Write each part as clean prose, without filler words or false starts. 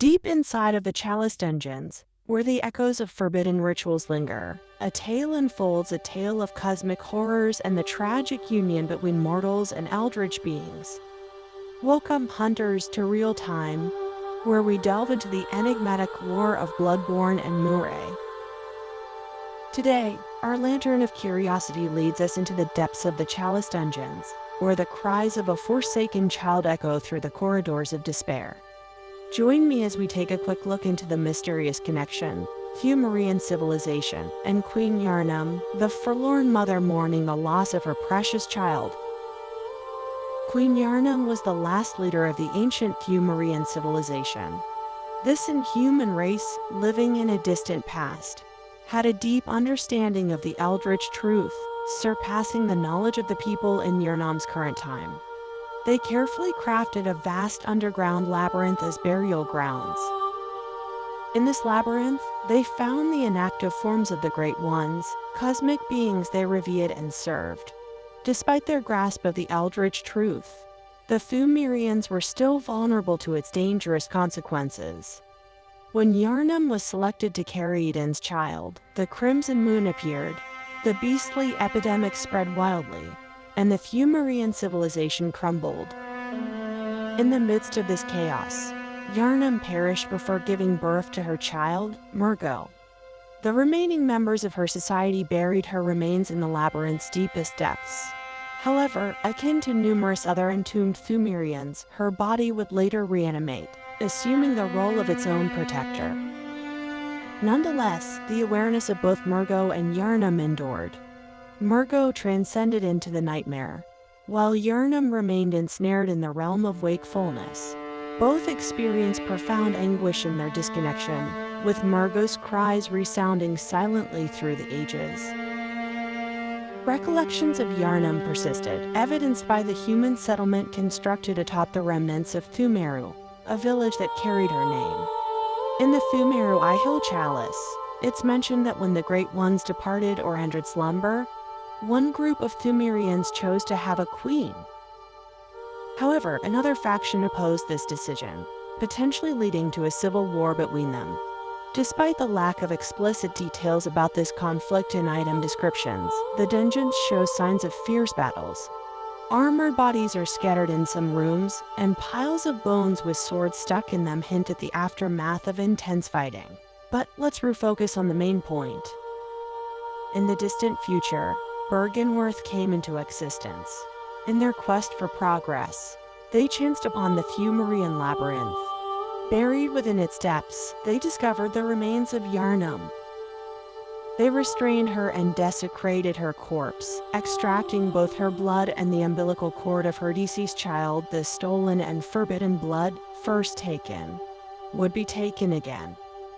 Deep inside of the Chalice dungeons, where the echoes of forbidden rituals linger, a tale unfolds, a tale of cosmic horrors and the tragic union between mortals and eldritch beings. Welcome, hunters, to Real Time, where we delve into the enigmatic lore of Bloodborne and Murray. Today, our lantern of curiosity leads us into the depths of the Chalice dungeons, where the cries of a forsaken child echo through the corridors of despair. Join me as we take a quick look into the mysterious connection, Pthumerian civilization, and Queen Yharnam, the forlorn mother mourning the loss of her precious child. Queen Yharnam was the last leader of the ancient Pthumerian civilization. This inhuman race, living in a distant past, had a deep understanding of the eldritch truth, surpassing the knowledge of the people in Yharnam's current time. They carefully crafted a vast underground labyrinth as burial grounds. In this labyrinth, they found the inactive forms of the Great Ones, cosmic beings they revered and served. Despite their grasp of the eldritch truth, the Pthumerians were still vulnerable to its dangerous consequences. When Yharnam was selected to carry Eden's child, the Crimson Moon appeared, the beastly epidemic spread wildly, and the Pthumerian civilization crumbled. In the midst of this chaos, Yharnam perished before giving birth to her child, Murgo. The remaining members of her society buried her remains in the labyrinth's deepest depths. However, akin to numerous other entombed Pthumerians, her body would later reanimate, assuming the role of its own protector. Nonetheless, the awareness of both Murgo and Yharnam endured. Murgo transcended into the nightmare, while Yharnam remained ensnared in the realm of wakefulness. Both experienced profound anguish in their disconnection, with Murgo's cries resounding silently through the ages. Recollections of Yharnam persisted, evidenced by the human settlement constructed atop the remnants of Pthumeru, a village that carried her name. In the Pthumeru Ihil Chalice, it's mentioned that when the Great Ones departed or entered slumber, one group of Pthumerians chose to have a queen. However, another faction opposed this decision, potentially leading to a civil war between them. Despite the lack of explicit details about this conflict in item descriptions, the dungeons show signs of fierce battles. Armored bodies are scattered in some rooms, and piles of bones with swords stuck in them hint at the aftermath of intense fighting. But let's refocus on the main point. In the distant future, Bergenworth came into existence. In their quest for progress, they chanced upon the Pthumerian labyrinth. Buried within its depths, they discovered the remains of Yharnam. They restrained her and desecrated her corpse, extracting both her blood and the umbilical cord of her deceased child. The stolen and forbidden blood, first taken, would be taken again.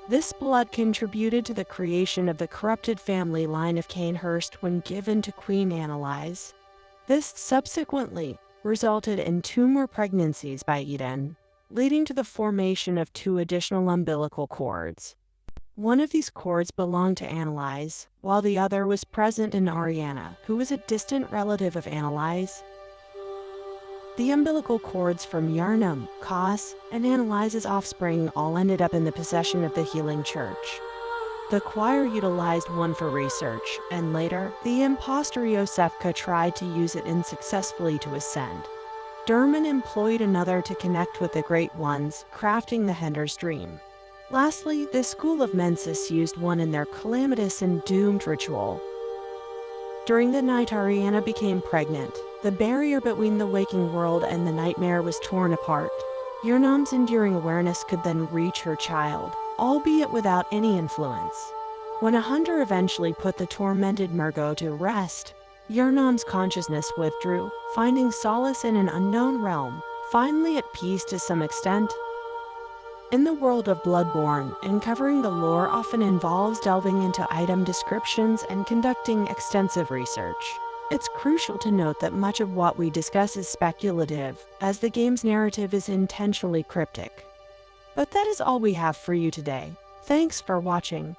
This blood contributed to the creation of the corrupted family line of Cainhurst when given to Queen Annalise. This subsequently resulted in 2 more pregnancies by Eden, leading to the formation of 2 additional umbilical cords. One of these cords belonged to Annalise, while the other was present in Ariana, who was a distant relative of Annalise. The umbilical cords from Yharnam, Kos, and Annalise's offspring all ended up in the possession of the Healing Church. The choir utilized one for research, and later, the impostor Yosefka tried to use it unsuccessfully to ascend. Derman employed another to connect with the Great Ones, crafting the Hender's Dream. Lastly, the School of Mensis used one in their calamitous and doomed ritual. During the night Ariana became pregnant. The barrier between the waking world and the nightmare was torn apart. Yharnam's enduring awareness could then reach her child, albeit without any influence. When a hunter eventually put the tormented Murgo to rest, Yharnam's consciousness withdrew, finding solace in an unknown realm, finally at peace to some extent. In the world of Bloodborne, uncovering the lore often involves delving into item descriptions and conducting extensive research. It's crucial to note that much of what we discuss is speculative, as the game's narrative is intentionally cryptic. But that is all we have for you today. Thanks for watching.